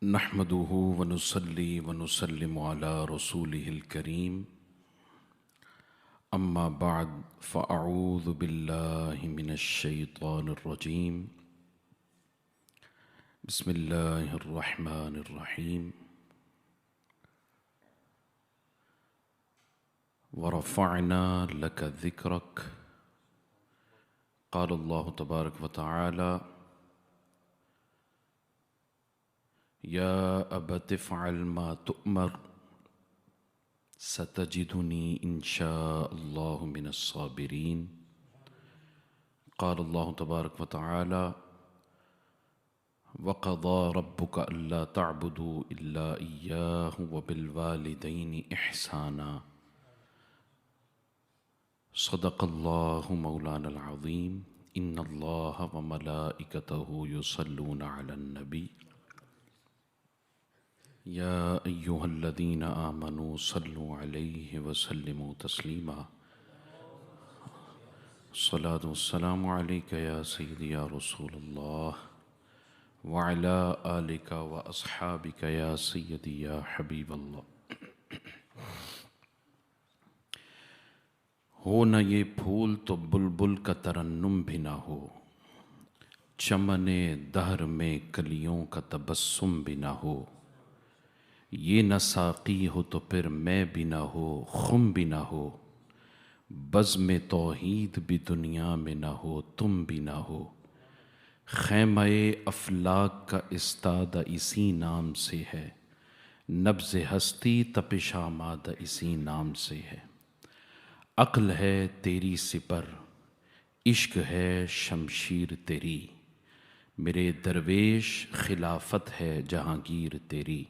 نحمده ونصلي ونسلم على رسوله الكريم أما بعد فأعوذ بالله من الشيطان الرجيم بسم الله الرحمن الرحيم ورفعنا لك ذكرك قال الله تبارك وتعالى يا أبت افعل ما تؤمر ستجدني إن شاء الله من الصابرين قال الله تبارك وتعالى وقضى ربك ألا تعبدوا إلا إياه وبالوالدين إحسانا صدق الله مولانا العظيم إن الله وملائكته يصلون على النبي يا أيها الذين آمنوا صلوا عليه وسلموا تسليما الصلاة والسلام عليك يا سيدي يا رسول الله وعلى آلك وأصحابك يا سيدي يا حبيب الله ہو نہ یہ پھول تو بلبل کا ترنم بھی نہ ہو، چمن دہر میں کلیوں کا تبسم بھی نہ ہو، یہ نہ ساقی ہو تو پھر میں بھی نہ ہو، خم بھی نہ ہو، بزم توحید بھی دنیا میں نہ ہو، تم بھی نہ ہو، خیمہ افلاک کا استادہ اسی نام سے ہے، نبض ہستی تپش آمادہ اسی نام سے ہے، عقل ہے تیری سپر، عشق ہے شمشیر تیری، میرے درویش خلافت ہے جہانگیر تیری،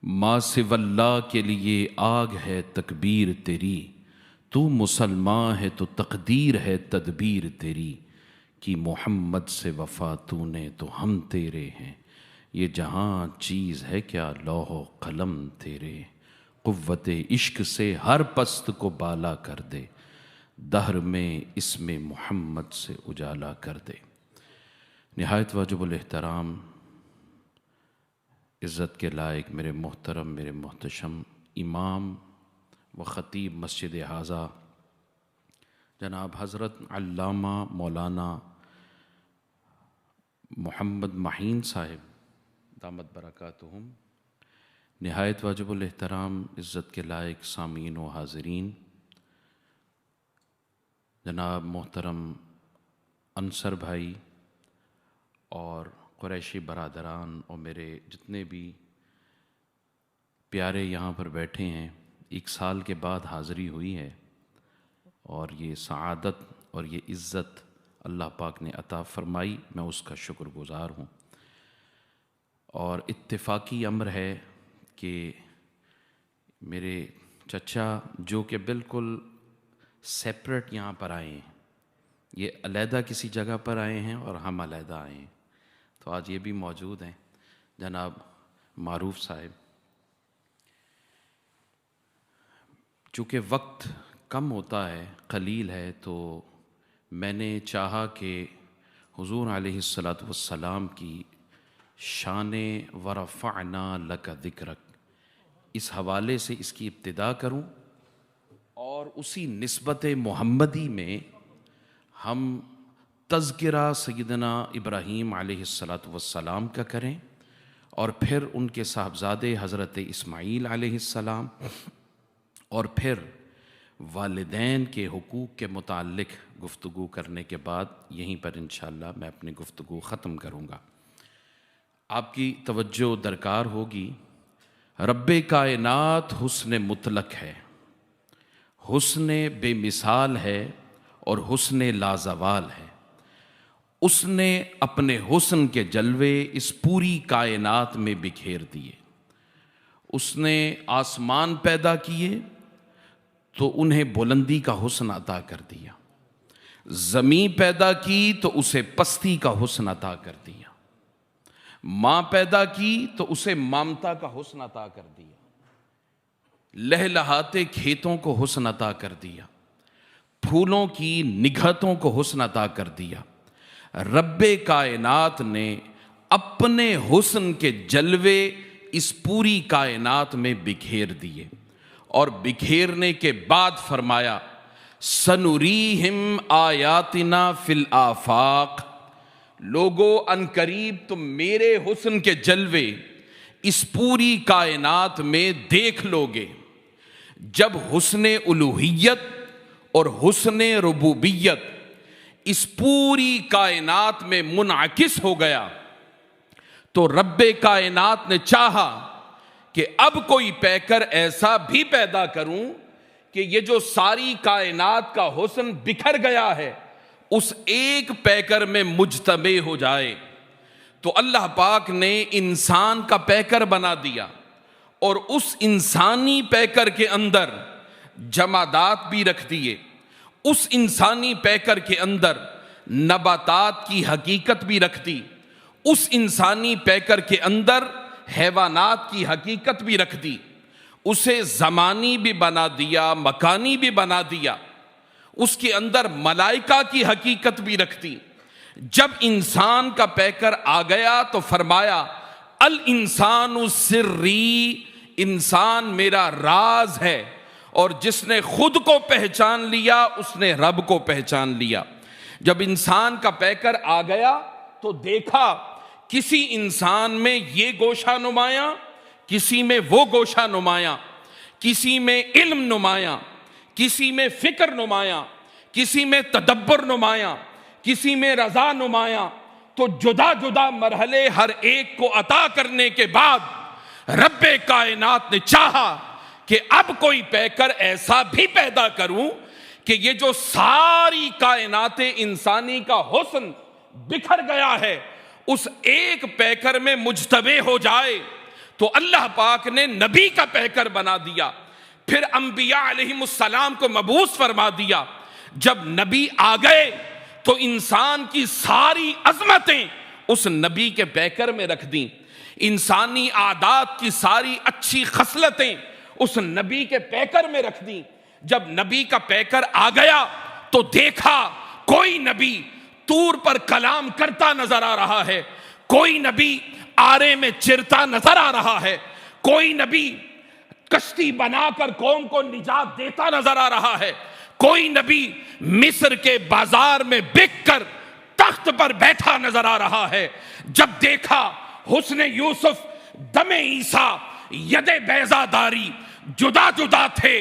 ما سوی اللہ کے لیے آگ ہے تکبیر تیری، تو مسلمان ہے تو تقدیر ہے تدبیر تیری، کہ محمد سے وفا تو نے تو ہم تیرے ہیں، یہ جہاں چیز ہے کیا لوح و قلم تیرے، قوت عشق سے ہر پست کو بالا کر دے، دہر میں اسم محمد سے اجالا کر دے۔ نہایت واجب الاحترام عزت کے لائق میرے محترم میرے محتشم امام و خطیب مسجد حاضہ جناب حضرت علامہ مولانا محمد معین صاحب دامت برکاتہم، نہایت واجب الاحترام عزت کے لائق سامعین و حاضرین، جناب محترم انصر بھائی اور قریشی برادران اور میرے جتنے بھی پیارے یہاں پر بیٹھے ہیں، ایک سال کے بعد حاضری ہوئی ہے اور یہ سعادت اور یہ عزت اللہ پاک نے عطا فرمائی، میں اس کا شکر گزار ہوں۔ اور اتفاقی امر ہے کہ میرے چچا جو کہ بالکل سیپریٹ یہاں پر آئے ہیں، یہ علیحدہ کسی جگہ پر آئے ہیں اور ہم علیحدہ آئے ہیں، تو آج یہ بھی موجود ہیں جناب معروف صاحب۔ چونکہ وقت کم ہوتا ہے، قلیل ہے، تو میں نے چاہا کہ حضور علیہ الصلاۃ والسلام کی شان ورفعنا لک ذکرک اس حوالے سے اس کی ابتدا کروں، اور اسی نسبت محمدی میں ہم تذکرہ سیدنا ابراہیم علیہ الصلاۃ والسلام کا کریں، اور پھر ان کے صاحبزادے حضرت اسماعیل علیہ السلام، اور پھر والدین کے حقوق کے متعلق گفتگو کرنے کے بعد یہیں پر انشاءاللہ میں اپنی گفتگو ختم کروں گا۔ آپ کی توجہ درکار ہوگی، رب کائنات حسن مطلق ہے، حسن بے مثال ہے اور حسن لازوال ہے، اس نے اپنے حسن کے جلوے اس پوری کائنات میں بکھیر دیے۔ اس نے آسمان پیدا کیے تو انہیں بلندی کا حسن عطا کر دیا، زمین پیدا کی تو اسے پستی کا حسن عطا کر دیا، ماں پیدا کی تو اسے مامتا کا حسن عطا کر دیا، لہلہاتے کھیتوں کو حسن عطا کر دیا، پھولوں کی نگہتوں کو حسن عطا کر دیا۔ رب کائنات نے اپنے حسن کے جلوے اس پوری کائنات میں بکھیر دیے، اور بکھیرنے کے بعد فرمایا سنریہم آیاتنا فی الآفاق، لوگو ان قریب تم میرے حسن کے جلوے اس پوری کائنات میں دیکھ لو گے۔ جب حسن الوہیت اور حسن ربوبیت اس پوری کائنات میں منعکس ہو گیا تو رب کائنات نے چاہا کہ اب کوئی پیکر ایسا بھی پیدا کروں کہ یہ جو ساری کائنات کا حسن بکھر گیا ہے اس ایک پیکر میں مجتمع ہو جائے۔ تو اللہ پاک نے انسان کا پیکر بنا دیا، اور اس انسانی پیکر کے اندر جمادات بھی رکھ دیے، اس انسانی پیکر کے اندر نباتات کی حقیقت بھی رکھ دی، اس انسانی پیکر کے اندر حیوانات کی حقیقت بھی رکھ دی، اسے زمانی بھی بنا دیا، مکانی بھی بنا دیا، اس کے اندر ملائکہ کی حقیقت بھی رکھ دی۔ جب انسان کا پیکر آ گیا تو فرمایا الانسان سری، انسان میرا راز ہے، اور جس نے خود کو پہچان لیا اس نے رب کو پہچان لیا۔ جب انسان کا پیکر آ گیا تو دیکھا کسی انسان میں یہ گوشہ نمایاں، کسی میں وہ گوشہ نمایاں، کسی میں علم نمایاں، کسی میں فکر نمایاں، کسی میں تدبر نمایاں، کسی میں رضا نمایاں۔ تو جدا جدا مرحلے ہر ایک کو عطا کرنے کے بعد رب کائنات نے چاہا کہ اب کوئی پیکر ایسا بھی پیدا کروں کہ یہ جو ساری کائنات انسانی کا حسن بکھر گیا ہے اس ایک پیکر میں مجتمع ہو جائے۔ تو اللہ پاک نے نبی کا پیکر بنا دیا، پھر انبیاء علیہم السلام کو مبعوث فرما دیا۔ جب نبی آ گئے تو انسان کی ساری عظمتیں اس نبی کے پیکر میں رکھ دیں، انسانی عادات کی ساری اچھی خصلتیں اس نبی کے پیکر میں رکھ دیں۔ جب نبی کا پیکر آ گیا تو دیکھا کوئی نبی طور پر کلام کرتا نظر آ رہا ہے، کوئی نبی آرے میں چرتا نظر آ رہا ہے، کوئی نبی کشتی بنا کر قوم کو نجات دیتا نظر آ رہا ہے، کوئی نبی مصر کے بازار میں بک کر تخت پر بیٹھا نظر آ رہا ہے۔ جب دیکھا حسن یوسف، دم عیسیٰ، ید بیضا داری جدا جدا تھے،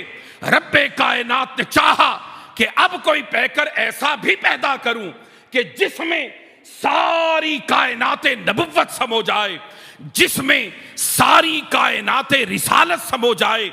رب کائنات نے چاہا کہ اب کوئی پیکر ایسا بھی پیدا کروں کہ جس میں ساری کائنات نبوت سمو جائے، جس میں ساری کائنات رسالت سمو جائے۔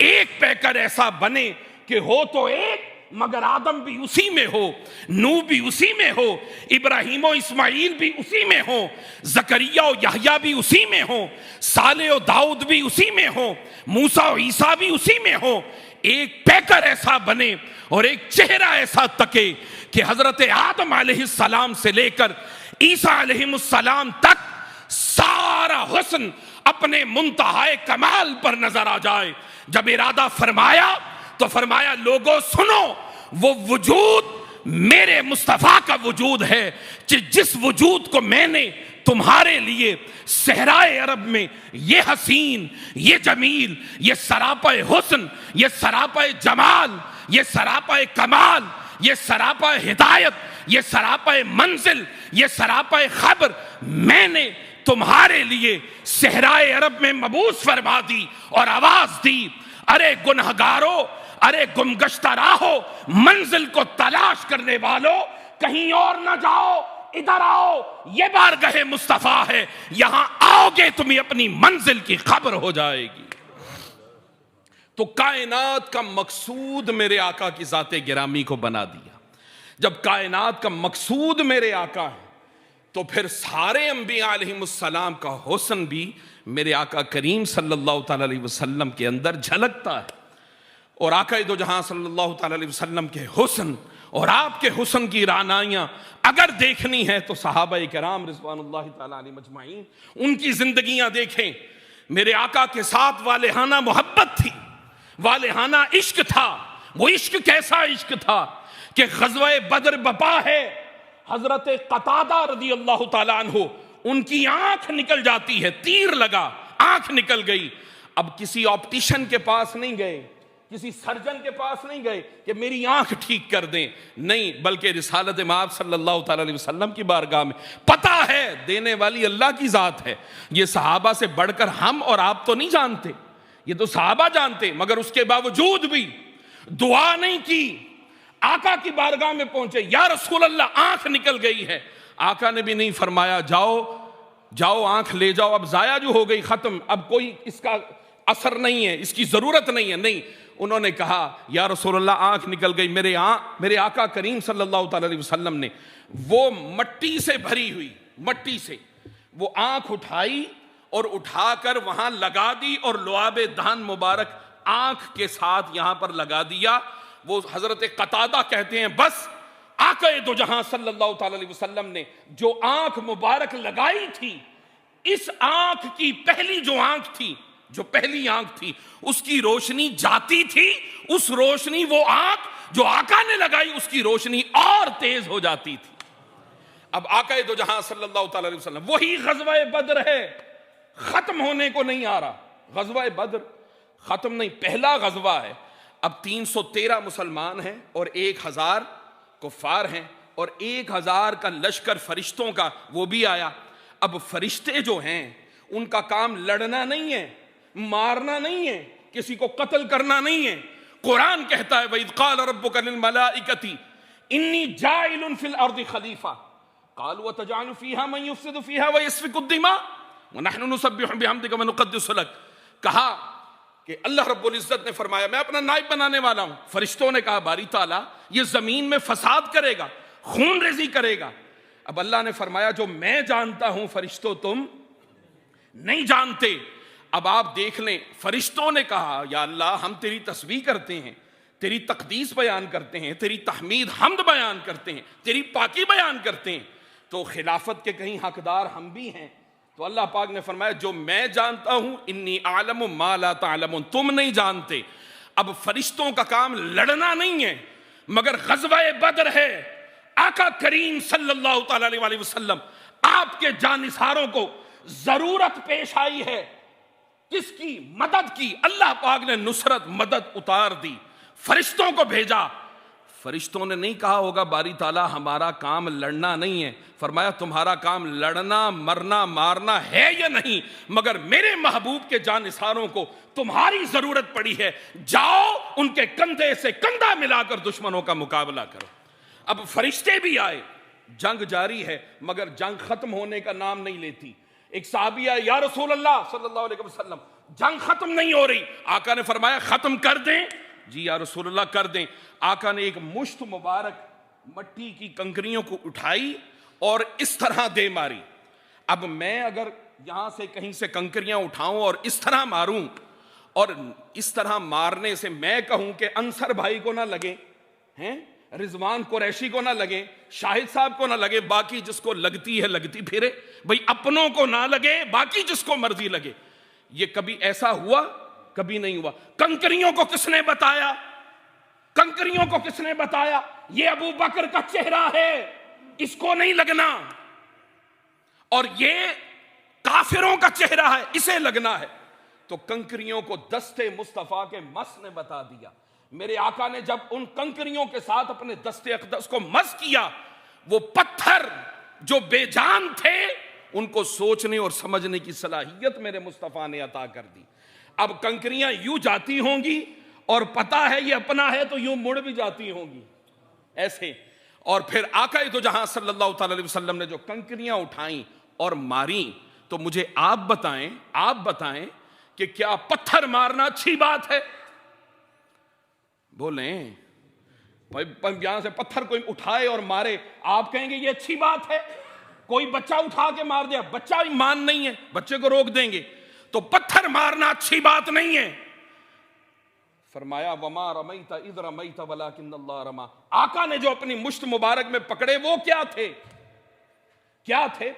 ایک پیکر ایسا بنے کہ ہو تو ایک مگر آدم بھی اسی میں ہو، نوح بھی اسی میں ہو، ابراہیم و اسماعیل بھی اسی میں ہو، زکریا و یحییٰ بھی اسی میں ہو، صالح و داؤد بھی اسی میں ہو، موسیٰ و عیسیٰ بھی اسی میں ہو۔ ایک پیکر ایسا بنے اور ایک چہرہ ایسا تکے کہ حضرت آدم علیہ السلام سے لے کر عیسیٰ علیہ السلام تک سارا حسن اپنے منتہائے کمال پر نظر آ جائے۔ جب ارادہ فرمایا تو فرمایا لوگوں سنو، وہ وجود میرے مصطفیٰ کا وجود ہے، جس وجود کو میں نے تمہارے لیے صحرائے عرب میں یہ حسین، یہ جمیل، یہ سراپا حسن، یہ سراپا جمال، یہ سراپا کمال، یہ سراپا ہدایت، یہ سراپا منزل، یہ سراپا خبر میں نے تمہارے لیے صحرائے عرب میں مبعوث فرما دی اور آواز دی، ارے گنہگارو، ارے گمگشتہ راہو، منزل کو تلاش کرنے والو، کہیں اور نہ جاؤ، ادھر آؤ، یہ بارگاہ مصطفیٰ ہے، یہاں آؤ گے تمہیں اپنی منزل کی خبر ہو جائے گی۔ تو کائنات کا مقصود میرے آقا کی ذات گرامی کو بنا دیا۔ جب کائنات کا مقصود میرے آقا ہے تو پھر سارے انبیاء علیہم السلام کا حسن بھی میرے آقا کریم صلی اللہ تعالی علیہ وسلم کے اندر جھلکتا ہے۔ اور آقا دو جہاں صلی اللہ تعالی علیہ وسلم کے حسن اور آپ کے حسن کی رعنائیاں اگر دیکھنی ہے تو صحابہ کرام رضوان اللہ تعالی علیہم اجمعین ان کی زندگیاں دیکھیں۔ میرے آقا کے ساتھ والہانہ محبت تھی، والہانہ عشق تھا۔ وہ عشق کیسا عشق تھا کہ غزوہ بدر بپا ہے، حضرت قتادہ رضی اللہ تعالیٰ عنہ ان کی آنکھ نکل جاتی ہے، تیر لگا آنکھ نکل گئی. اب کسی آپٹیشن کے پاس نہیں گئے، کسی سرجن کے پاس نہیں گئے کہ میری آنکھ ٹھیک کر دیں، نہیں، بلکہ رسالت مآب صلی اللہ تعالی علیہ وسلم کی بارگاہ میں. پتہ ہے دینے والی اللہ کی ذات ہے. یہ صحابہ سے بڑھ کر ہم اور آپ تو نہیں جانتے، یہ تو صحابہ جانتے، مگر اس کے باوجود بھی دعا نہیں کی. آقا کی بارگاہ میں پہنچے، یا رسول اللہ آنکھ نکل گئی ہے. آقا نے بھی نہیں فرمایا جاؤ جاؤ آنکھ لے جاؤ، اب ضائع جو ہو گئی، ختم، اب کوئی اس کا اثر نہیں ہے، اس کی ضرورت نہیں ہے. نہیں، انہوں نے کہا یا رسول اللہ آنکھ نکل گئی. میرے آقا کریم صلی اللہ تعالی علیہ وسلم نے وہ مٹی سے بھری ہوئی، مٹی سے وہ آنکھ اٹھائی اور اٹھا کر وہاں لگا دی، اور لعاب دہن مبارک آنکھ کے ساتھ یہاں پر لگا دیا. وہ حضرت قتادہ کہتے ہیں بس آقا دو جہاں صلی اللہ تعالی علیہ وسلم نے جو آنکھ مبارک لگائی تھی، اس آنکھ کی پہلی جو آنکھ تھی، جو پہلی آنکھ تھی، اس کی روشنی جاتی تھی، اس روشنی وہ آنکھ جو آقا نے لگائی اس کی روشنی اور تیز ہو جاتی تھی. اب آقا دو جہاں صلی اللہ تعالی علیہ وسلم، وہی غزوہ بدر ہے، ختم ہونے کو نہیں آ رہا. غزوہ بدر ختم نہیں، پہلا غزوہ ہے. اب 313 مسلمان ہیں اور 1000 کفار ہیں، اور 1000 کا لشکر فرشتوں کا وہ بھی آیا. اب فرشتے جو ہیں ان کا کام لڑنا نہیں ہے، مارنا نہیں ہے، کسی کو قتل کرنا نہیں ہے. قرآن کہتا ہے وَإِذْ قَالَ رَبُّكَ لِلْمَلَائِكَةِ إِنِّي جَاعِلٌ فِي الْأَرْضِ خَلِيفَةً قَالُوا وَتَجْعَلُ فِيهَا مَن يُفْسِدُ فِيهَا وَيَسْفِكُ الدِّمَاءَ وَنَحْنُ نُسَبِّحُ بِحَمْدِكَ وَنُقَدِّسُ لَكَ. کہا کہ اللہ رب العزت نے فرمایا میں اپنا نائب بنانے والا ہوں. فرشتوں نے کہا باری تعالیٰ یہ زمین میں فساد کرے گا، خون ریزی کرے گا. اب اللہ نے فرمایا جو میں جانتا ہوں فرشتوں تم نہیں جانتے. اب آپ دیکھ لیں، فرشتوں نے کہا یا اللہ ہم تیری تسبیح کرتے ہیں، تیری تقدیس بیان کرتے ہیں، تیری تحمید حمد بیان کرتے ہیں، تیری پاکی بیان کرتے ہیں، تو خلافت کے کہیں حقدار ہم بھی ہیں. تو اللہ پاک نے فرمایا جو میں جانتا ہوں انی اعلم ما لا تعلمون، تم نہیں جانتے. اب فرشتوں کا کام لڑنا نہیں ہے، مگر غزوہ بدر ہے. آقا کریم صلی اللہ تعالی علیہ وسلم آپ کے جانثاروں کو ضرورت پیش آئی ہے، کس کی؟ مدد کی. اللہ پاک نے نصرت مدد اتار دی، فرشتوں کو بھیجا. فرشتوں نے نہیں کہا ہوگا باری تعالیٰ ہمارا کام لڑنا نہیں ہے. فرمایا تمہارا کام لڑنا مرنا مارنا ہے یا نہیں، مگر میرے محبوب کے جانثاروں کو تمہاری ضرورت پڑی ہے، جاؤ ان کے کندھے سے کندھا ملا کر دشمنوں کا مقابلہ کرو. اب فرشتے بھی آئے، جنگ جاری ہے مگر جنگ ختم ہونے کا نام نہیں لیتی. ایک صحابی آئے یا رسول اللہ صلی اللہ علیہ وسلم جنگ ختم نہیں ہو رہی. آقا نے فرمایا ختم کر دیں. جی یا رسول اللہ کر دیں. آقا نے ایک مشت مبارک مٹی کی کنکریوں کو اٹھائی اور اس طرح دے ماری. اب میں اگر یہاں سے کہیں سے کنکریاں اٹھاؤں اور اس طرح ماروں، اور اس طرح مارنے سے میں کہوں کہ انصر بھائی کو نہ لگے، ہیں رضوان قریشی کو نہ لگے، شاہد صاحب کو نہ لگے، باقی جس کو لگتی ہے لگتی پھرے، بھئی اپنوں کو نہ لگے باقی جس کو مرضی لگے. یہ کبھی ایسا ہوا؟ کبھی نہیں ہوا. کنکریوں کو کس نے بتایا؟ کنکریوں کو کس نے بتایا یہ ابو بکر کا چہرہ ہے، اس کو نہیں لگنا، اور یہ کافروں کا چہرہ ہے، اسے لگنا ہے. تو کنکریوں کو دستے مصطفیٰ کے مس نے بتا دیا. میرے آقا نے جب ان کنکریوں کے ساتھ اپنے دستے اقدس کو مس کیا، وہ پتھر جو بے جان تھے ان کو سوچنے اور سمجھنے کی صلاحیت میرے مصطفیٰ نے عطا کر دی. اب کنکریاں یوں جاتی ہوں گی اور پتہ ہے یہ اپنا ہے تو یوں مڑ بھی جاتی ہوں گی ایسے. اور پھر آقا دو جہاں صلی اللہ تعالی علیہ وسلم نے جو کنکریاں اٹھائیں اور ماریں، تو مجھے آپ بتائیں کہ کیا پتھر مارنا اچھی بات ہے؟ بولیں یہاں سے پتھر کوئی اٹھائے اور مارے، آپ کہیں گے یہ اچھی بات ہے؟ کوئی بچہ اٹھا کے مار دیا، بچہ ایمان نہیں ہے، بچے کو روک دیں گے. تو پتھر مارنا اچھی بات نہیں ہے. فرمایا وما رمیت اذ رمیت ولکن اللہ رما. آقا نے جو اپنی مشت مبارک میں پکڑے وہ کیا تھے؟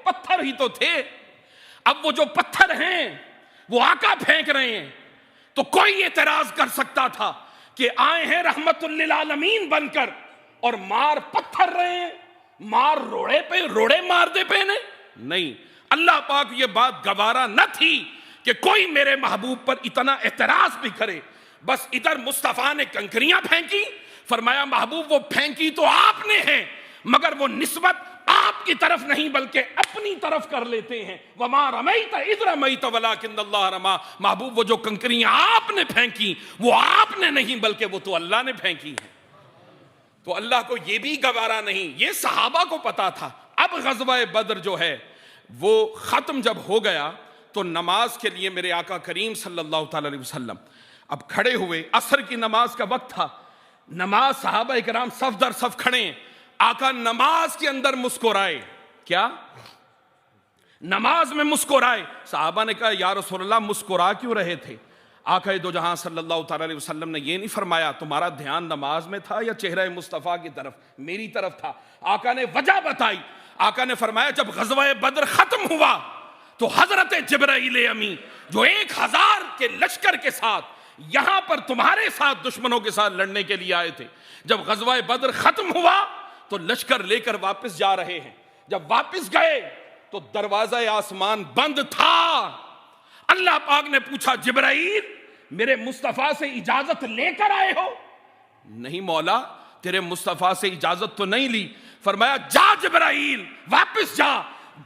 پتھر ہی تو تھے. اب وہ جو پتھر ہیں وہ آقا پھینک رہے ہیں، تو کوئی اعتراض کر سکتا تھا کہ آئے ہیں رحمت للعالمین بن کر اور مار پتھر رہے ہیں، مار روڑے مار دے پہ نہیں. اللہ پاک یہ بات گوارا نہ تھی کہ کوئی میرے محبوب پر اتنا اعتراض بھی کرے. بس ادھر مصطفیٰ نے کنکریاں پھینکی. فرمایا محبوب وہ پھینکی تو آپ نے ہیں مگر وہ نسبت آپ کی طرف نہیں بلکہ اپنی طرف کر لیتے ہیں. وما رمیت اذ رمیت ولکن اللہ رما. محبوب وہ جو کنکریاں آپ نے پھینکی وہ آپ نے نہیں بلکہ وہ تو اللہ نے پھینکی ہیں. تو اللہ کو یہ بھی گوارا نہیں. یہ صحابہ کو پتا تھا. اب غزوہ بدر جو ہے وہ ختم جب ہو گیا تو نماز کے لیے میرے آقا کریم صلی اللہ تعالی علیہ وسلم اب کھڑے ہوئے. عصر کی نماز کا وقت تھا. نماز صحابہ کرام صف در صف کھڑے ہیں. آقا نماز کے اندر مسکرائے. کیا نماز میں مسکرائے. صحابہ نے کہا یا رسول اللہ مسکرا کیوں رہے تھے؟ آقا دو جہاں صلی اللہ تعالی علیہ وسلم نے یہ نہیں فرمایا تمہارا دھیان نماز میں تھا یا چہرہ مصطفیٰ کی طرف؟ میری طرف تھا. آقا نے وجہ بتائی. آقا نے فرمایا جب غزوہ بدر ختم ہوا تو حضرت جبرائیل امین جو 1000 کے لشکر کے ساتھ یہاں پر تمہارے ساتھ دشمنوں کے ساتھ لڑنے کے لیے آئے تھے، جب غزوہ بدر ختم ہوا تو لشکر لے کر واپس جا رہے ہیں. جب واپس گئے تو دروازہ آسمان بند تھا. اللہ پاک نے پوچھا جبرائیل میرے مصطفیٰ سے اجازت لے کر آئے ہو؟ نہیں مولا تیرے مصطفیٰ سے اجازت تو نہیں لی. فرمایا جا جبرائیل واپس جا،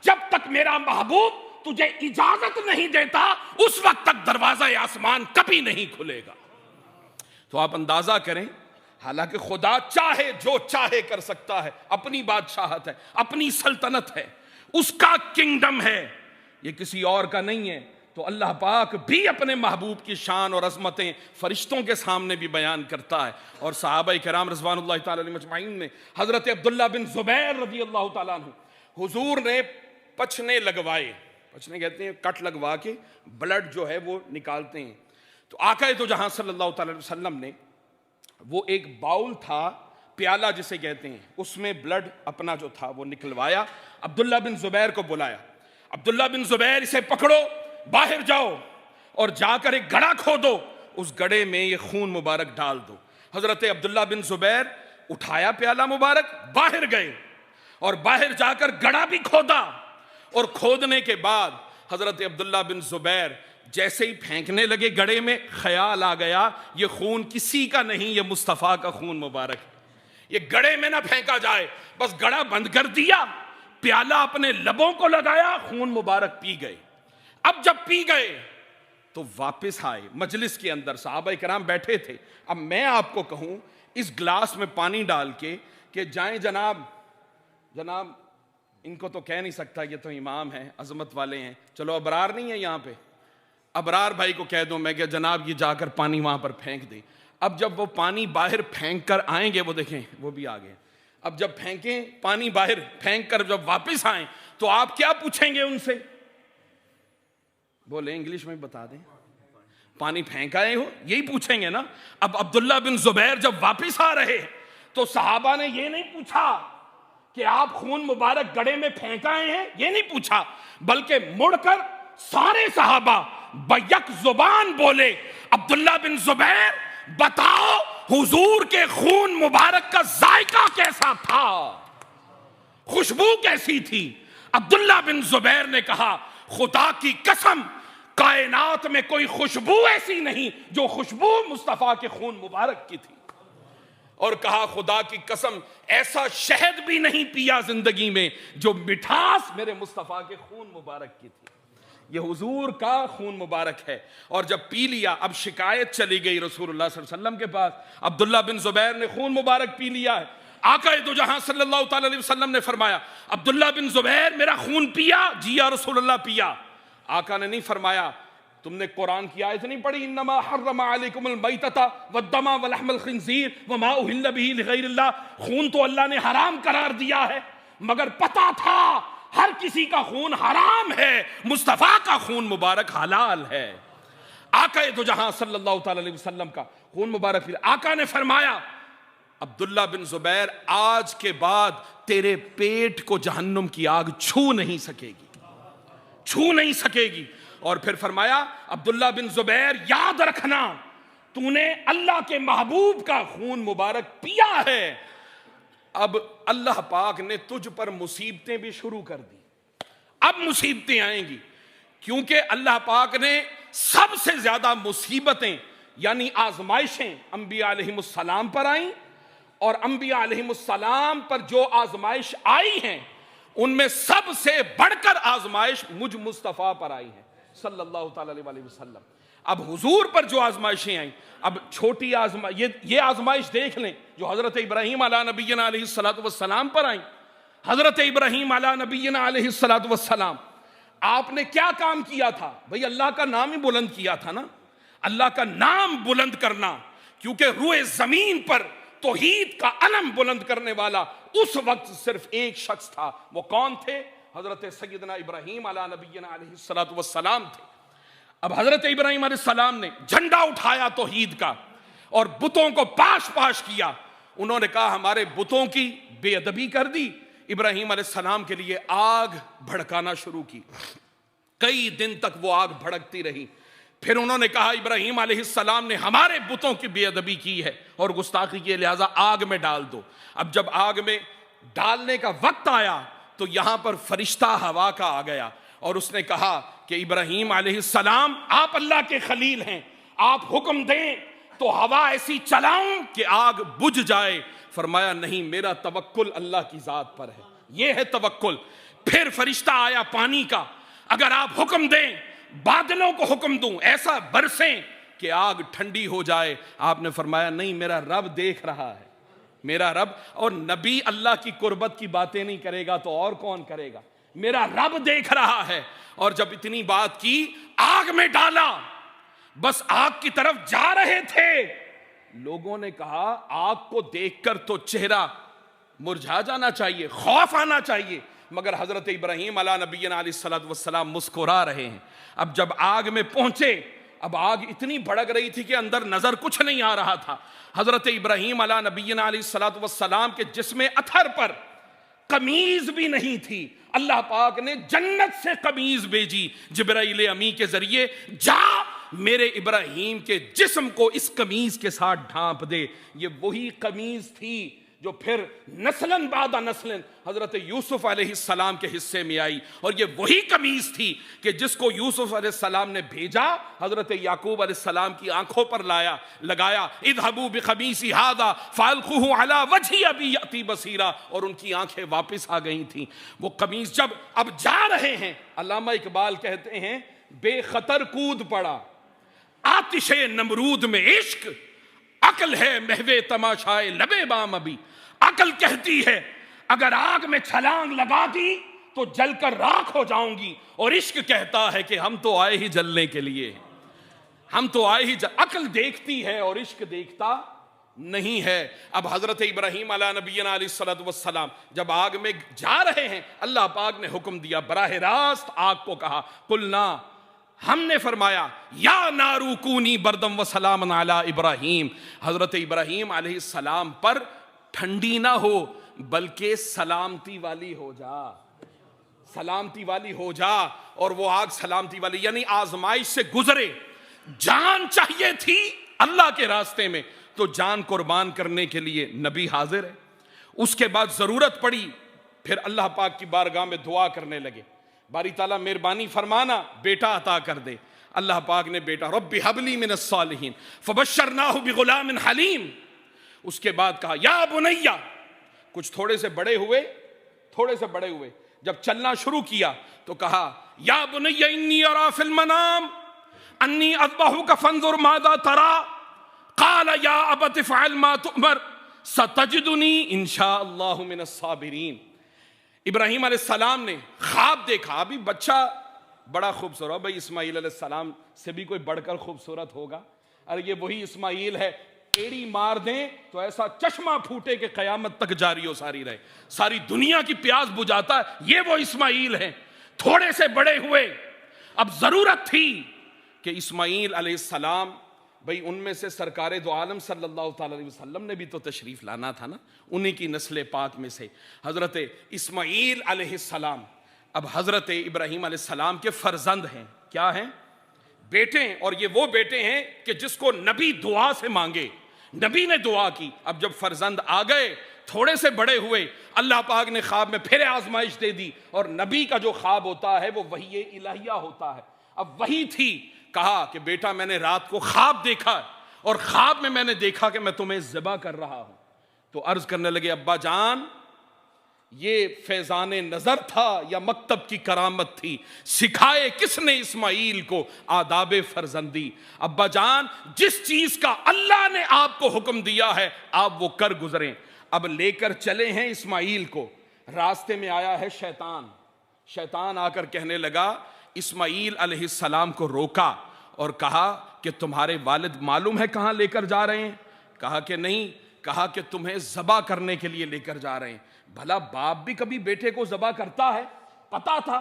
جب تک میرا محبوب تجھے اجازت نہیں دیتا اس وقت تک دروازہ آسمان کبھی نہیں کھلے گا. تو آپ اندازہ کریں حالانکہ خدا چاہے جو چاہے کر سکتا ہے. اپنی بادشاہت ہے، اپنی سلطنت ہے، اس کا کنگڈم ہے، یہ کسی اور کا نہیں ہے. تو اللہ پاک بھی اپنے محبوب کی شان اور عظمتیں فرشتوں کے سامنے بھی بیان کرتا ہے. اور صحابہ کرام رضوان اللہ تعالی علیہم اجمعین نے حضرت عبداللہ بن زبیر رضی اللہ تعالیٰ عنہ حضور نے پچھنے لگوائے. پچھنے کہتے ہیں کٹ لگوا کے بلڈ جو ہے وہ نکالتے ہیں. تو آقا تو جہاں صلی اللہ تعالی علیہ وسلم نے وہ ایک باؤل تھا، پیالہ جسے کہتے ہیں، اس میں بلڈ اپنا جو تھا وہ نکلوایا. عبداللہ بن زبیر کو بلایا. عبداللہ بن زبیر اسے پکڑو، باہر جاؤ اور جا کر ایک گڑھا کھودو، اس گڑھے میں یہ خون مبارک ڈال دو. حضرت عبداللہ بن زبیر اٹھایا پیالہ مبارک، باہر گئے اور باہر جا کر گڑھا بھی کھودا. اور کھودنے کے بعد حضرت عبداللہ بن زبیر جیسے ہی پھینکنے لگے گڑھے میں، خیال آ گیا یہ خون کسی کا نہیں، یہ مصطفیٰ کا خون مبارک ہے، یہ گڑھے میں نہ پھینکا جائے. بس گڑھا بند کر دیا، پیالہ اپنے لبوں کو لگایا، خون مبارک پی گئے. اب جب پی گئے تو واپس آئے مجلس کے اندر. صحابہ کرام بیٹھے تھے. اب میں آپ کو کہوں اس گلاس میں پانی ڈال کے کہ جائیں جناب ان کو تو کہہ نہیں سکتا یہ تو امام ہیں عظمت والے ہیں، چلو ابرار نہیں ہے یہاں پہ، ابرار بھائی کو کہہ دوں میں کہ جناب یہ جا کر پانی وہاں پر پھینک دیں. اب جب وہ پانی باہر پھینک کر آئیں گے، وہ دیکھیں وہ بھی آ گئے. اب جب پھینکیں پانی باہر پھینک کر جب واپس آئیں تو آپ کیا پوچھیں گے ان سے؟ بولے انگلش میں بتا دیں، پانی پھینک آئے ہو، یہی پوچھیں گے نا. اب عبداللہ بن زبیر جب واپس آ رہے تو صحابہ نے یہ نہیں پوچھا کہ آپ خون مبارک گڑھے میں پھینک آئے ہیں، یہ نہیں پوچھا، بلکہ مڑ کر سارے صحابہ بیک زبان بولے عبداللہ بن زبیر بتاؤ حضور کے خون مبارک کا ذائقہ کیسا تھا، خوشبو کیسی تھی؟ عبداللہ بن زبیر نے کہا خدا کی قسم کائنات میں کوئی خوشبو ایسی نہیں جو خوشبو مصطفیٰ کے خون مبارک کی تھی. اور کہا خدا کی قسم ایسا شہد بھی نہیں پیا زندگی میں جو مٹھاس میرے مصطفیٰ کے خون مبارک کی تھی. یہ حضور کا خون مبارک ہے. اور جب پی لیا اب شکایت چلی گئی رسول اللہ صلی اللہ علیہ وسلم کے پاس، عبداللہ بن زبیر نے خون مبارک پی لیا ہے. آقا دو جہاں صلی اللہ تعالی علیہ وسلم نے فرمایا عبداللہ بن زبیر میرا خون پیا؟ جی یا رسول اللہ پیا. آقا نے نہیں فرمایا تم نے قرآن کی آیت نہیں پڑھی انما حرم علیکم المیتۃ والدم ولحم الخنزیر وما اہل بہ لغیر اللہ؟ خون تو اللہ نے حرام قرار دیا ہے مگر پتا تھا ہر کسی کا خون حرام ہے، مصطفیٰ کا خون مبارک حلال ہے. آقا دو جہاں صلی اللہ تعالی علیہ وسلم کا خون مبارک پھر آقا نے فرمایا عبداللہ بن زبیر آج کے بعد تیرے پیٹ کو جہنم کی آگ چھو نہیں سکے گی، چھو نہیں سکے گی. اور پھر فرمایا عبداللہ بن زبیر یاد رکھنا تو نے اللہ کے محبوب کا خون مبارک پیا ہے، اب اللہ پاک نے تجھ پر مصیبتیں بھی شروع کر دی. اب مصیبتیں آئیں گی، کیونکہ اللہ پاک نے سب سے زیادہ مصیبتیں یعنی آزمائشیں انبیاء علیہم السلام پر آئیں، اور انبیاء علیہم السلام پر جو آزمائش آئی ہیں ان میں سب سے بڑھ کر آزمائش مجھ مصطفیٰ پر آئی ہے صلی اللہ تعالی علیہ وسلم۔ اب حضور پر جو آزمائشیں آئیں، اب چھوٹی یہ آزمائش دیکھ لیں جو حضرت ابراہیم علیہ نبینا علیہ السلام پر آئیں۔ حضرت ابراہیم علیہ نبینا علیہ السلام، آپ نے کیا کام کیا تھا؟ بھئی اللہ کا نام ہی بلند کیا تھا نا، اللہ کا نام بلند کرنا، کیونکہ روئے زمین پر توحید کا علم بلند کرنے والا اس وقت صرف ایک شخص تھا، وہ کون تھے؟ حضرت سیدنا ابراہیم علیہ نبینا علیہ السلام تھے۔ اب حضرت ابراہیم علیہ السلام نے جھنڈا اٹھایا توحید کا اور بتوں کو پاش پاش کیا۔ انہوں نے کہا ہمارے بتوں کی بے ادبی کر دی، ابراہیم علیہ السلام کے لیے آگ بھڑکانا شروع کی، کئی دن تک وہ آگ بھڑکتی رہی۔ پھر انہوں نے کہا ابراہیم علیہ السلام نے ہمارے بتوں کی بے ادبی کی ہے اور گستاخی کی، لہذا آگ میں ڈال دو۔ اب جب آگ میں ڈالنے کا وقت آیا تو یہاں پر فرشتہ ہوا کا آ گیا اور اس نے کہا کہ ابراہیم علیہ السلام آپ اللہ کے خلیل ہیں، آپ حکم دیں تو ہوا ایسی چلاؤں کہ آگ بجھ جائے۔ فرمایا نہیں، میرا توکل اللہ کی ذات پر ہے، یہ ہے توکل۔ پھر فرشتہ آیا پانی کا، اگر آپ حکم دیں بادلوں کو حکم دوں ایسا برسیں کہ آگ ٹھنڈی ہو جائے۔ آپ نے فرمایا نہیں، میرا رب دیکھ رہا ہے، میرا رب، اور نبی اللہ کی قربت کی باتیں نہیں کرے گا تو اور کون کرے گا؟ میرا رب دیکھ رہا ہے۔ اور جب اتنی بات کی آگ میں ڈالا، بس آگ کی طرف جا رہے تھے، لوگوں نے کہا آگ کو دیکھ کر تو چہرہ مرجھا جانا چاہیے، خوف آنا چاہیے، مگر حضرت ابراہیم علیہ نبینا علیہ السلام مسکرا رہے ہیں۔ اب جب آگ میں پہنچے، اب آگ اتنی بھڑک رہی تھی کہ اندر نظر کچھ نہیں آ رہا تھا۔ حضرت ابراہیم علیہ نبینا علیہ السلام کے جسم اطہر پر قمیض بھی نہیں تھی، اللہ پاک نے جنت سے قمیض بھیجی جبرائیل امی کے ذریعے، جا میرے ابراہیم کے جسم کو اس قمیض کے ساتھ ڈھانپ دے۔ یہ وہی قمیض تھی جو پھر نسلاً بعد نسلاً حضرت یوسف علیہ السلام کے حصے میں آئی، اور یہ وہی قمیض تھی کہ جس کو یوسف علیہ السلام نے بھیجا، حضرت یعقوب علیہ السلام کی آنکھوں پر لگایا، اذهبوا بقمیصی ھذا فالقوہ علی وجہ ابی یأتی بصیرا، اور ان کی آنکھیں واپس آ گئی تھیں۔ وہ قمیض جب اب جا رہے ہیں، علامہ اقبال کہتے ہیں بے خطر کود پڑا آتش نمرود میں عشق، عقل ہے محو تماشائے لبے بام ابھی۔ عقل کہتی ہے اگر آگ میں چھلانگ لگا دی تو جل کر راکھ ہو جاؤں گی، اور عشق کہتا ہے کہ ہم تو آئے ہی جلنے کے لیے، ہم تو آئے ہی عقل دیکھتی ہے اور عشق دیکھتا نہیں ہے۔ اب حضرت ابراہیم علیہ نبینا علیہ السلام جب آگ میں جا رہے ہیں، اللہ پاک نے حکم دیا، براہ راست آگ کو کہا، قلنا، ہم نے فرمایا، یا نارو کونی بردم و سلام علی ابراہیم، حضرت ابراہیم علیہ السلام پر ٹھنڈی نہ ہو بلکہ سلامتی والی ہو جا، سلامتی والی ہو جا۔ اور وہ آگ سلامتی والی یعنی آزمائش سے گزرے۔ جان چاہیے تھی اللہ کے راستے میں تو جان قربان کرنے کے لیے نبی حاضر ہے۔ اس کے بعد ضرورت پڑی، پھر اللہ پاک کی بارگاہ میں دعا کرنے لگے، باری تعالیٰ مہربانی فرمانا بیٹا عطا کر دے۔ اللہ پاک نے بیٹا، رب ہب لی من الصالحین فبشرناہ بغلام حلیم۔ اس کے بعد کہا یا بنیہ، کچھ تھوڑے سے بڑے ہوئے، جب چلنا شروع کیا تو کہا یا بنیہ انی ارا فی المنام انی اذبحک فانظر ماذا تری، قال یا ابت افعل ما تؤمر ستجدنی انشاء اللہ من الصابرین۔ ابراہیم علیہ السلام نے خواب دیکھا، ابھی بچہ بڑا خوبصورت، بھائی اسماعیل علیہ السلام سے بھی کوئی بڑھ کر خوبصورت ہوگا؟ ارے یہ وہی اسماعیل ہے، ایڑی مار دیں تو ایسا چشمہ پھوٹے کہ قیامت تک جاری و ساری رہے، ساری دنیا کی پیاس بجھاتا ہے، یہ وہ اسماعیل ہے۔ تھوڑے سے بڑے ہوئے، اب ضرورت تھی کہ اسماعیل علیہ السلام، بھئی ان میں سے سرکار دو عالم صلی اللہ تعالی علیہ وسلم نے بھی تو تشریف لانا تھا نا، انہی کی نسل پاک میں سے حضرت اسماعیل علیہ السلام اب حضرت ابراہیم علیہ السلام کے فرزند ہیں۔ کیا ہیں؟ بیٹے ہیں، اور یہ وہ بیٹے ہیں کہ جس کو نبی دعا سے مانگے، نبی نے دعا کی۔ اب جب فرزند آ گئے، تھوڑے سے بڑے ہوئے اللہ پاک نے خواب میں پھر آزمائش دے دی، اور نبی کا جو خواب ہوتا ہے وہ وحی الہیہ ہوتا ہے۔ اب وہی تھی، کہا کہ بیٹا میں نے رات کو خواب دیکھا اور خواب میں نے دیکھا کہ میں تمہیں ذبح کر رہا ہوں۔ تو عرض کرنے لگے ابا جان یہ فیضان نظر تھا یا مکتب کی کرامت تھی؟ سکھائے کس نے اسماعیل کو آداب فرزندی؟ ابا جان جس چیز کا اللہ نے آپ کو حکم دیا ہے آپ وہ کر گزریں۔ اب لے کر چلے ہیں اسماعیل کو، راستے میں آیا ہے شیطان آ کر کہنے لگا، اسماعیل علیہ السلام کو روکا اور کہا کہ تمہارے والد معلوم ہے کہاں لے کر جا رہے ہیں؟ کہا کہ نہیں، کہا کہ تمہیں ذبح کرنے کے لیے لے کر جا رہے ہیں۔ بھلا باپ بھی کبھی بیٹے کو ذبح کرتا ہے؟ پتا تھا؟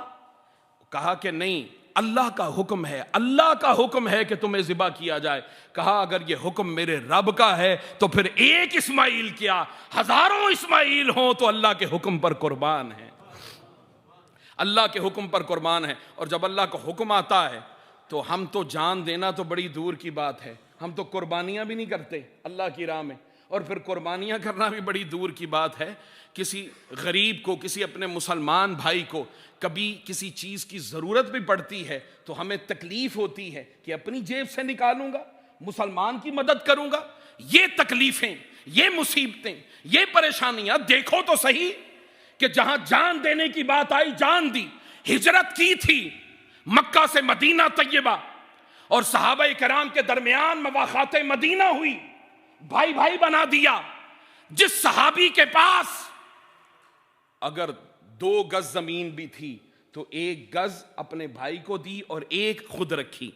کہا کہ نہیں، اللہ کا حکم ہے، اللہ کا حکم ہے کہ تمہیں ذبح کیا جائے۔ کہا اگر یہ حکم میرے رب کا ہے تو پھر ایک اسماعیل کیا، ہزاروں اسماعیل ہوں تو اللہ کے حکم پر قربان ہے، اللہ کے حکم پر قربان ہے۔ اور جب اللہ کا حکم آتا ہے تو ہم تو جان دینا تو بڑی دور کی بات ہے، ہم تو قربانیاں بھی نہیں کرتے اللہ کی راہ میں، اور پھر قربانیاں کرنا بھی بڑی دور کی بات ہے۔ کسی غریب کو، کسی اپنے مسلمان بھائی کو کبھی کسی چیز کی ضرورت بھی پڑتی ہے تو ہمیں تکلیف ہوتی ہے کہ اپنی جیب سے نکالوں گا، مسلمان کی مدد کروں گا۔ یہ تکلیفیں، یہ مصیبتیں، یہ پریشانیاں دیکھو تو صحیح کہ جہاں جان دینے کی بات آئی جان دی۔ ہجرت کی تھی مکہ سے مدینہ طیبہ، اور صحابہ کرام کے درمیان مواخات مدینہ ہوئی، بھائی بھائی بنا دیا۔ جس صحابی کے پاس اگر 2 گز زمین بھی تھی تو 1 گز اپنے بھائی کو دی اور 1 خود رکھی۔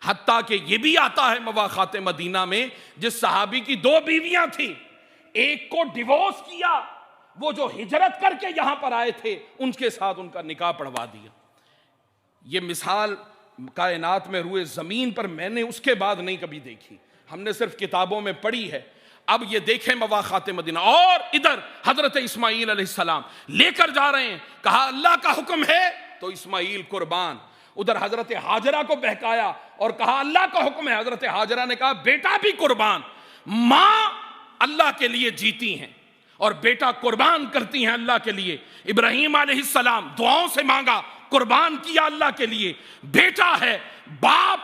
حتیٰ کہ یہ بھی آتا ہے مواخات مدینہ میں جس صحابی کی 2 بیویاں تھیں، ایک کو ڈیورس کیا، وہ جو ہجرت کر کے یہاں پر آئے تھے ان کے ساتھ ان کا نکاح پڑھوا دیا۔ یہ مثال کائنات میں روئے زمین پر میں نے اس کے بعد نہیں کبھی دیکھی، ہم نے صرف کتابوں میں پڑھی ہے۔ اب یہ دیکھیں مواخات مدینہ، اور ادھر حضرت اسماعیل علیہ السلام لے کر جا رہے ہیں، کہا اللہ کا حکم ہے تو اسماعیل قربان۔ ادھر حضرت حاجرہ کو بہکایا اور کہا اللہ کا حکم ہے، حضرت حاجرہ نے کہا بیٹا بھی قربان۔ ماں اللہ کے لیے جیتی ہیں اور بیٹا قربان کرتی ہیں اللہ کے لیے۔ ابراہیم علیہ السلام دعاؤں سے مانگا، قربان کیا اللہ کے لیے۔ بیٹا ہے، باپ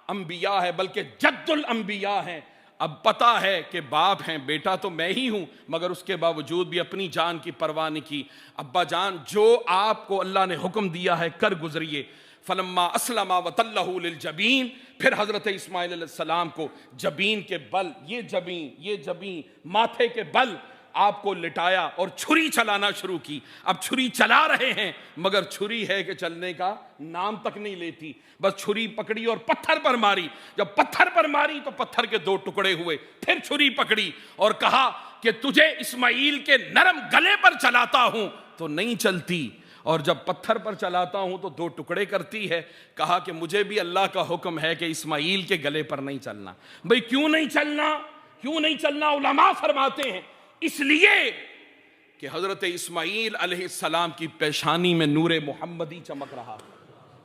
انبیاء ہے بلکہ جد الانبیاء ہیں۔ اب پتا ہے کہ باپ ہیں، بیٹا تو میں ہی ہوں، مگر اس کے باوجود بھی اپنی جان کی پرواہ نہیں کی۔ ابا جان جو آپ کو اللہ نے حکم دیا ہے کر گزریے۔ فلما اسلم وتلہ للجبین، پھر حضرت اسماعیل علیہ السلام کو جبین کے بل، یہ جبین ماتھے کے بل آپ کو لٹایا اور چھری چلانا شروع کی۔ اب چھری چلا رہے ہیں مگر چھری ہے کہ چلنے کا نام تک نہیں لیتی، بس چھری پکڑی اور پتھر پر ماری۔ جب پتھر پر ماری تو پتھر کے 2 ٹکڑے ہوئے، پھر چھری پکڑی اور کہا کہ تجھے اسماعیل کے نرم گلے پر چلاتا ہوں تو نہیں چلتی، اور جب پتھر پر چلاتا ہوں تو 2 ٹکڑے کرتی ہے۔ کہا کہ مجھے بھی اللہ کا حکم ہے کہ اسماعیل کے گلے پر نہیں چلنا۔ بھئی کیوں نہیں چلنا؟ علماء فرماتے ہیں اس لیے کہ حضرت اسماعیل علیہ السلام کی پیشانی میں نور محمدی چمک رہا،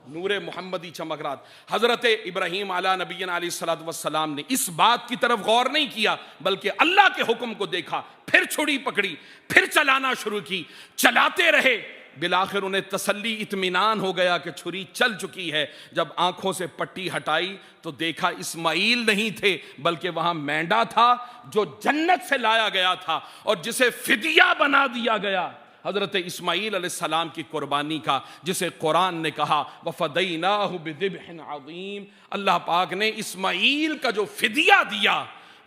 نور محمدی چمک رہا۔ حضرت ابراہیم علیہ نبینا علیہ السلام نے اس بات کی طرف غور نہیں کیا بلکہ اللہ کے حکم کو دیکھا، پھر چھڑی پکڑی، پھر چلانا شروع کی، چلاتے رہے۔ بالآخر انہیں تسلی اطمینان ہو گیا کہ چھری چل چکی ہے۔ جب آنکھوں سے پٹی ہٹائی تو دیکھا اسماعیل نہیں تھے بلکہ وہاں مینڈا تھا جو جنت سے لایا گیا تھا اور جسے فدیہ بنا دیا گیا، حضرت اسماعیل علیہ السلام کی قربانی کا، جسے قرآن نے کہا وَفَدَيْنَاهُ بِذِبْحٍ عَظِيمٍ۔ اللہ پاک نے اسماعیل کا جو فدیہ دیا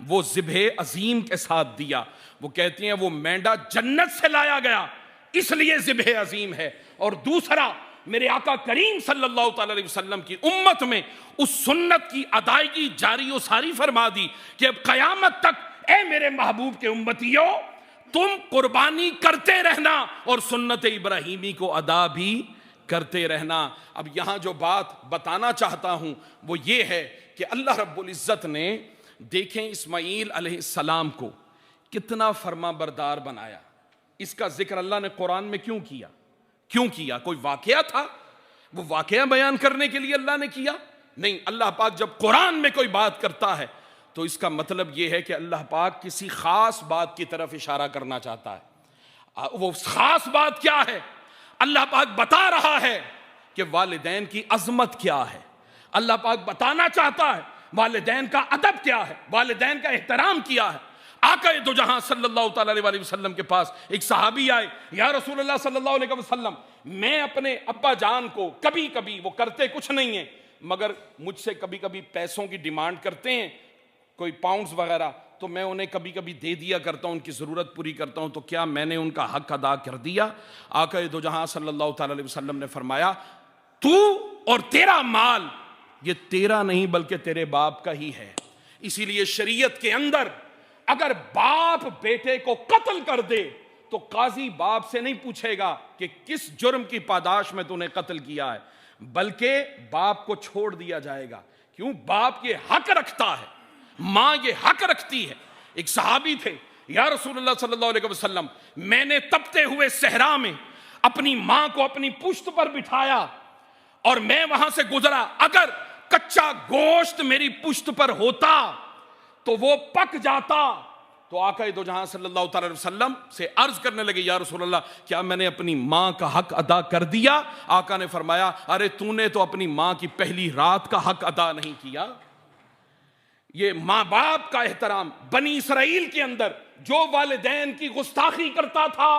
وہ ذبح عظیم کے ساتھ دیا۔ وہ کہتی ہیں وہ مینڈا جنت سے لایا گیا اس لیے ذبح عظیم ہے۔ اور دوسرا، میرے آقا کریم صلی اللہ تعالی علیہ وسلم کی امت میں اس سنت کی ادائیگی جاری و ساری فرما دی کہ اب قیامت تک اے میرے محبوب کے امتیوں تم قربانی کرتے رہنا اور سنت ابراہیمی کو ادا بھی کرتے رہنا۔ اب یہاں جو بات بتانا چاہتا ہوں وہ یہ ہے کہ اللہ رب العزت نے دیکھیں اسماعیل علیہ السلام کو کتنا فرما بردار بنایا۔ اس کا ذکر اللہ نے قرآن میں کیوں کیا؟ کوئی واقعہ تھا؟ وہ واقعہ بیان کرنے کے لیے اللہ نے کیا؟ نہیں، اللہ پاک جب قرآن میں کوئی بات کرتا ہے تو اس کا مطلب یہ ہے کہ اللہ پاک کسی خاص بات کی طرف اشارہ کرنا چاہتا ہے۔ وہ خاص بات کیا ہے؟ اللہ پاک بتا رہا ہے کہ والدین کی عظمت کیا ہے، اللہ پاک بتانا چاہتا ہے والدین کا ادب کیا ہے، والدین کا احترام کیا ہے۔ آقا دو جہاں صلی اللہ تعالی علیہ وسلم کے پاس ایک صحابی آئے، یا رسول اللہ صلی اللہ علیہ وسلم، میں اپنے ابا جان کو کبھی کبھی، وہ کرتے کچھ نہیں ہیں مگر مجھ سے کبھی کبھی پیسوں کی ڈیمانڈ کرتے ہیں، کوئی پاؤنڈز وغیرہ، تو میں انہیں کبھی کبھی دے دیا کرتا ہوں، ان کی ضرورت پوری کرتا ہوں، تو کیا میں نے ان کا حق ادا کر دیا؟ آقا دو جہاں صلی اللہ تعالی علیہ وسلم نے فرمایا تو اور تیرا مال یہ تیرا نہیں بلکہ تیرے باپ کا ہی ہے۔ اسی لیے شریعت کے اندر اگر باپ بیٹے کو قتل کر دے تو قاضی باپ سے نہیں پوچھے گا کہ کس جرم کی پاداش میں تو نے قتل کیا ہے، بلکہ باپ کو چھوڑ دیا جائے گا۔ کیوں؟ باپ یہ حق رکھتا ہے، ماں یہ حق رکھتی ہے۔ ایک صحابی تھے، یا رسول اللہ صلی اللہ علیہ وسلم، میں نے تپتے ہوئے صحرا میں اپنی ماں کو اپنی پشت پر بٹھایا اور میں وہاں سے گزرا، اگر کچا گوشت میری پشت پر ہوتا تو وہ پک جاتا، تو آقا دو جہاں صلی اللہ تعالی علیہ وسلم سے عرض کرنے لگے، یا رسول اللہ کیا میں نے اپنی ماں کا حق ادا کر دیا؟ آقا نے فرمایا ارے تو نے تو اپنی ماں کی پہلی رات کا حق ادا نہیں کیا۔ یہ ماں باپ کا احترام۔ بنی اسرائیل کے اندر جو والدین کی گستاخی کرتا تھا،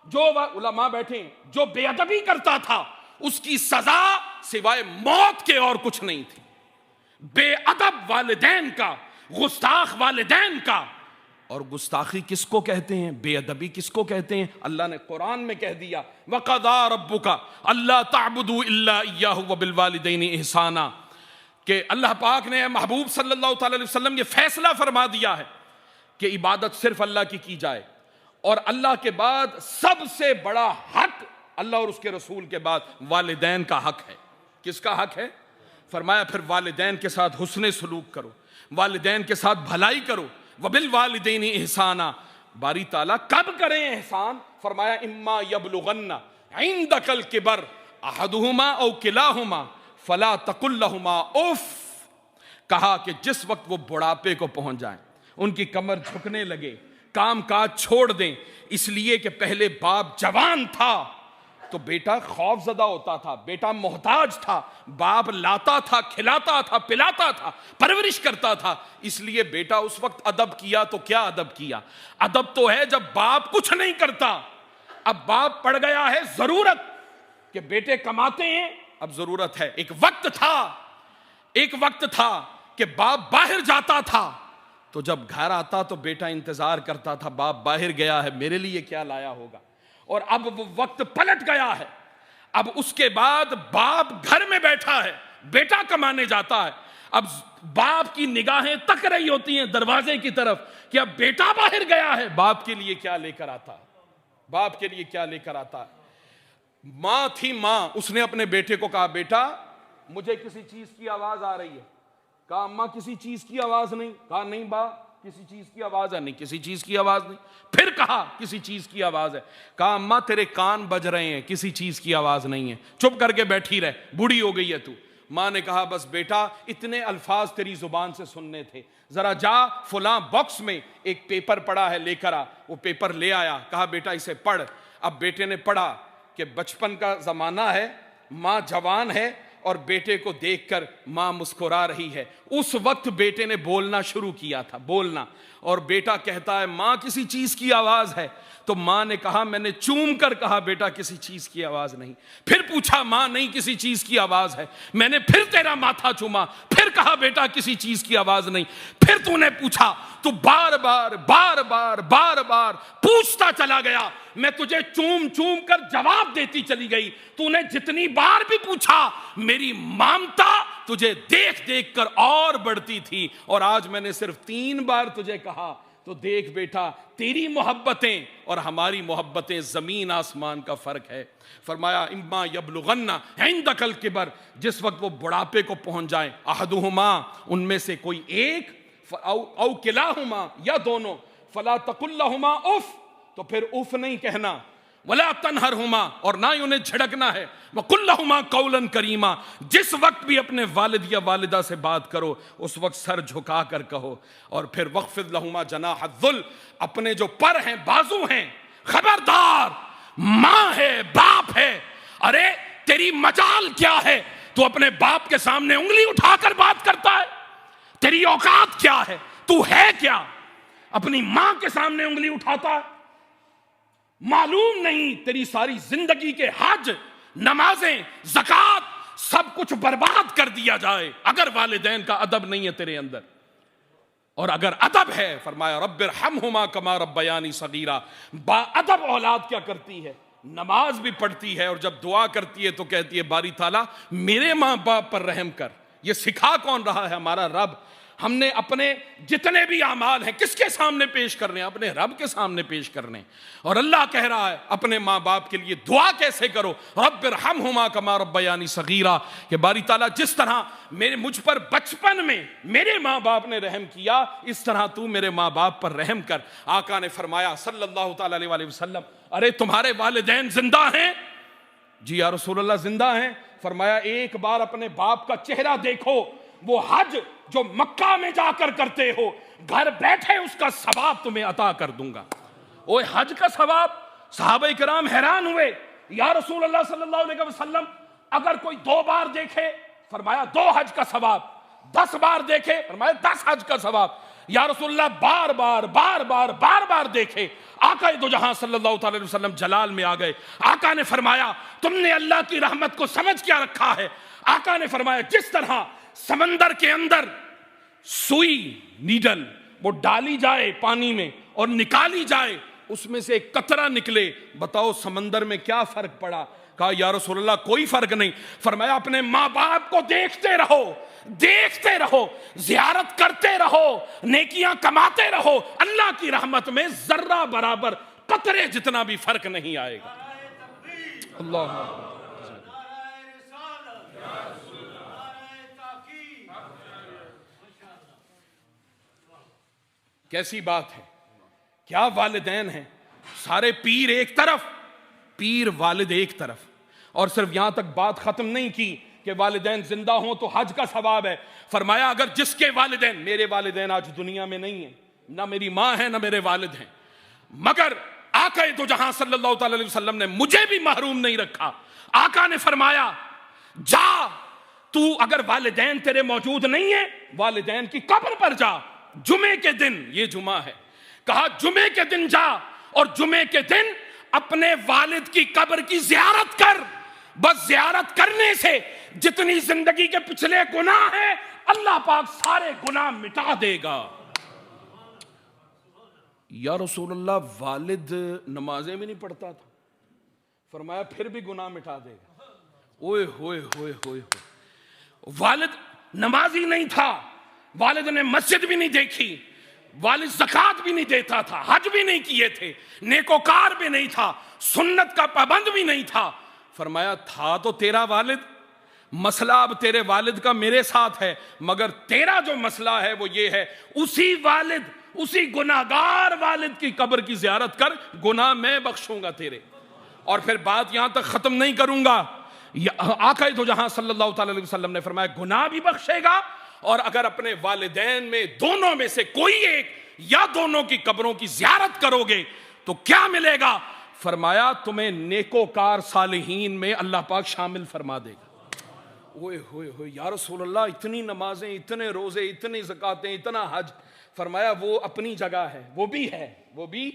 جو علماء بیٹھے ہیں، جو بے ادبی کرتا تھا، اس کی سزا سوائے موت کے اور کچھ نہیں تھی۔ بے ادب والدین کا، گستاخ والدین کا۔ اور گستاخی کس کو کہتے ہیں؟ بے ادبی کس کو کہتے ہیں؟ اللہ نے قرآن میں کہہ دیا وَقَضَىٰ رَبُّكَ أَلَّا تَعْبُدُوا إِلَّا إِيَّاهُ وَبِالْوَالِدَيْنِ إِحْسَانًا، کہ اللہ پاک نے محبوب صلی اللہ تعالی علیہ وسلم یہ فیصلہ فرما دیا ہے کہ عبادت صرف اللہ کی جائے، اور اللہ کے بعد سب سے بڑا حق اللہ اور اس کے رسول کے بعد والدین کا حق ہے۔ کس کا حق ہے؟ فرمایا پھر والدین کے ساتھ حسن سلوک کرو، والدین کے ساتھ بھلائی کرو، وبالوالدین احسانا۔ باری تعالیٰ کب کریں احسان؟ فرمایا اما یبلغن عندک الکبر احدہما او کلاہما فلا تقل لہما اف، کہا کہ جس وقت وہ بڑھاپے کو پہنچ جائیں، ان کی کمر جھکنے لگے، کام کاج چھوڑ دیں، اس لیے کہ پہلے باپ جوان تھا تو بیٹا خوف زدہ ہوتا تھا، بیٹا محتاج تھا، باپ لاتا تھا، کھلاتا تھا، پلاتا تھا، پرورش کرتا تھا، اس لیے بیٹا اس وقت ادب کیا۔ تو کیا ادب کیا؟ ادب تو ہے جب باپ کچھ نہیں کرتا۔ اب باپ پڑ گیا ہے ضرورت کہ بیٹے کماتے ہیں، اب ضرورت ہے۔ ایک وقت تھا کہ باپ باہر جاتا تھا تو جب گھر آتا تو بیٹا انتظار کرتا تھا، باپ باہر گیا ہے، میرے لیے کیا لایا ہوگا۔ اور اب وہ وقت پلٹ گیا ہے، اب اس کے بعد باپ گھر میں بیٹھا ہے، بیٹا کمانے جاتا ہے، اب باپ کی نگاہیں تک رہی ہوتی ہیں دروازے کی طرف کہ اب بیٹا باہر گیا ہے، باپ کے لیے کیا لے کر آتا ہے، باپ کے لیے کیا لے کر آتا ہے۔ ماں تھی، ماں، اس نے اپنے بیٹے کو کہا بیٹا مجھے کسی چیز کی آواز آ رہی ہے۔ کہا اماں کسی چیز کی آواز نہیں۔ کہا نہیں با کسی چیز کی آواز ہے۔ نہیں کسی چیز کی آواز نہیں۔ پھر کہا کسی چیز کی آواز ہے۔ کہا اماں تیرے کان بج رہے ہیں، کسی چیز کی آواز نہیں ہے، چپ کر کے بیٹھی رہ، بوڑھی ہو گئی ہے تو۔ ماں نے کہا بس بیٹا اتنے الفاظ تیری زبان سے سننے تھے، ذرا جا فلاں باکس میں ایک پیپر پڑا ہے لے کر آ۔ وہ پیپر لے آیا، کہا بیٹا اسے پڑھ۔ اب بیٹے نے پڑھا کہ بچپن کا زمانہ ہے، ماں جوان ہے اور بیٹے کو دیکھ کر ماں مسکرا رہی ہے۔ اس وقت بیٹے نے بولنا شروع کیا تھا، بولنا، اور بیٹا کہتا ہے ماں کسی چیز کی آواز ہے۔ تو ماں نے کہا، میں نے چوم کر کہا بیٹا کسی چیز کی آواز نہیں۔ پھر پوچھا ماں نہیں کسی چیز کی آواز ہے۔ میں نے پھر تیرا ماتھا چوما، پھر کہا بیٹا کسی چیز کی آواز نہیں۔ پھر تو نے پوچھا، تو بار بار پوچھتا چلا گیا، میں تجھے چوم چوم کر جواب دیتی چلی گئی۔ تو نے جتنی بار بھی پوچھا میری مامتا تجھے دیکھ دیکھ کر اور بڑھتی تھی، اور آج میں نے صرف 3 بار تجھے کہا۔ تو دیکھ بیٹا تیری محبتیں اور ہماری محبتیں زمین آسمان کا فرق ہے۔ فرمایا اما یبلغن عندک الکبر، جس وقت وہ بڑھاپے کو پہنچ جائیں، احدہما ان میں سے کوئی ایک، او کلاہما یا دونوں، فلا تقل لہما اف، تو پھر اف نہیں کہنا۔ ولا تنہرہما، اور نہ ہی انہیں جھڑکنا ہے، وقل لہما قولا کریما، جس وقت بھی اپنے والد یا والدہ سے بات کرو اس وقت سر جھکا کر کہو، اور پھر وخفض لہما جناح الذل، اپنے جو پر ہیں بازو ہیں، خبردار ماں ہے باپ ہے، ارے تیری مجال کیا ہے، تو اپنے باپ کے سامنے انگلی اٹھا کر بات کرتا ہے، تیری اوقات کیا ہے، تو ہے کیا، اپنی ماں کے سامنے انگلی اٹھاتا ہے، معلوم نہیں تیری ساری زندگی کے حج، نمازیں، زکوٰۃ سب کچھ برباد کر دیا جائے اگر والدین کا ادب نہیں ہے تیرے اندر، اور اگر ادب ہے فرمایا رب ارحمہما کما ربیانی صغیرا، با ادب اولاد کیا کرتی ہے، نماز بھی پڑھتی ہے، اور جب دعا کرتی ہے تو کہتی ہے باری تعالیٰ میرے ماں باپ پر رحم کر۔ یہ سکھا کون رہا ہے؟ ہمارا رب۔ ہم نے اپنے جتنے بھی اعمال ہیں کس کے سامنے پیش کرنے ہیں؟ اپنے رب کے سامنے پیش کرنے، اور اللہ کہہ رہا ہے اپنے ماں باپ کے لیے دعا کیسے کرو، رب ارحمہما کما ربیانی صغیرا، کہ باری تعالیٰ جس طرح مجھ پر بچپن میں میرے ماں باپ نے رحم کیا اس طرح تو میرے ماں باپ پر رحم کر۔ آقا نے فرمایا صلی اللہ تعالی علیہ وسلم ارے تمہارے والدین زندہ ہیں؟ جی یا رسول اللہ زندہ ہیں۔ فرمایا ایک بار اپنے باپ کا چہرہ دیکھو، وہ حج جو مکہ میں جا کر کرتے ہو گھر بیٹھے اس کا ثواب تمہیں عطا کر دوں گا۔ اوہ حج کا ثواب! صحابہ کرام حیران ہوئے، یا رسول اللہ صلی اللہ علیہ وسلم اگر کوئی 2 بار دیکھے فرمایا 2 حج کا ثواب، 10 بار دیکھے فرمایا 10 حج کا ثواب، یا رسول اللہ بار بار دیکھے۔ آقا دو جہاں صلی اللہ تعالی علیہ وسلم جلال میں آ گئے۔ آقا نے فرمایا تم نے اللہ کی رحمت کو سمجھ کیا رکھا ہے؟ آقا نے فرمایا جس طرح سمندر کے اندر سوئی نیڈل وہ ڈالی جائے پانی میں اور نکالی جائے اس میں سے ایک قطرہ نکلے، بتاؤ سمندر میں کیا فرق پڑا؟ کہا یا رسول اللہ کوئی فرق نہیں۔ فرمایا اپنے ماں باپ کو دیکھتے رہو، زیارت کرتے رہو، نیکیاں کماتے رہو، اللہ کی رحمت میں ذرہ برابر قطرے جتنا بھی فرق نہیں آئے گا۔ اللہ کیسی بات ہے، کیا والدین ہیں، سارے پیر ایک طرف، پیر والد ایک طرف، اور صرف یہاں تک بات ختم نہیں کی کہ والدین زندہ ہوں تو حج کا ثواب ہے۔ فرمایا اگر جس کے والدین، میرے والدین آج دنیا میں نہیں ہیں، نہ میری ماں ہے نہ میرے والد ہیں، مگر آقا دو جہاں صلی اللہ تعالی علیہ وسلم نے مجھے بھی محروم نہیں رکھا۔ آقا نے فرمایا جا تو اگر والدین تیرے موجود نہیں ہیں والدین کی قبر پر جا، جمعے کے دن، یہ جمعہ ہے، کہا جمعے کے دن جا اور جمعے کے دن اپنے والد کی قبر کی زیارت کر، بس زیارت کرنے سے جتنی زندگی کے پچھلے گناہ ہیں اللہ پاک سارے گناہ مٹا دے گا۔ یا رسول اللہ والد نمازیں بھی نہیں پڑھتا تھا، فرمایا پھر بھی گناہ مٹا دے گا۔ اوئے ہوئے ہوئے ہوئے، والد نمازی نہیں تھا، والد نے مسجد بھی نہیں دیکھی، والد زکوٰۃ بھی نہیں دیتا تھا، حج بھی نہیں کیے تھے، نیکوکار بھی نہیں تھا، سنت کا پابند بھی نہیں تھا۔ فرمایا تھا تو تیرا والد، مسئلہ اب تیرے والد کا میرے ساتھ ہے، مگر تیرا جو مسئلہ ہے وہ یہ ہے اسی والد، اسی گناہگار والد کی قبر کی زیارت کر، گناہ میں بخشوں گا تیرے۔ اور پھر بات یہاں تک ختم نہیں کروں گا، آقا دو جہاں صلی اللہ تعالی علیہ وسلم نے فرمایا گناہ بھی بخشے گا، اور اگر اپنے والدین میں دونوں میں سے کوئی ایک یا دونوں کی قبروں کی زیارت کرو گے تو کیا ملے گا؟ فرمایا تمہیں نیکوکار صالحین میں اللہ پاک شامل فرما دے گا۔ اوئے ہوئے ہوئے، یا رسول اللہ اتنی نمازیں، اتنے روزے، اتنی زکاتیں، اتنا حج، فرمایا وہ اپنی جگہ ہے، وہ بھی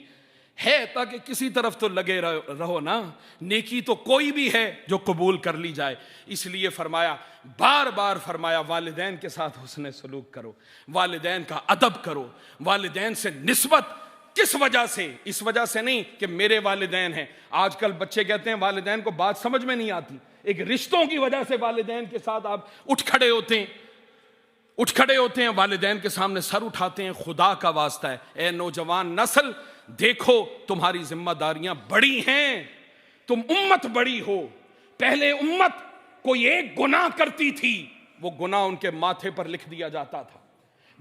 ہے تاکہ کسی طرف تو لگے رہو نا، نیکی تو کوئی بھی ہے جو قبول کر لی جائے۔ اس لیے فرمایا بار بار فرمایا والدین کے ساتھ حسن سلوک کرو، والدین کا ادب کرو، والدین سے نسبت کس وجہ سے؟ اس وجہ سے نہیں کہ میرے والدین ہیں۔ آج کل بچے کہتے ہیں والدین کو بات سمجھ میں نہیں آتی، ایک رشتوں کی وجہ سے والدین کے ساتھ آپ اٹھ کھڑے ہوتے ہیں، والدین کے سامنے سر اٹھاتے ہیں۔ خدا کا واسطہ ہے اے نوجوان نسل، دیکھو تمہاری ذمہ داریاں بڑی ہیں، تم امت بڑی ہو۔ پہلے امت کوئی ایک گناہ کرتی تھی، وہ گناہ ان کے ماتھے پر لکھ دیا جاتا تھا،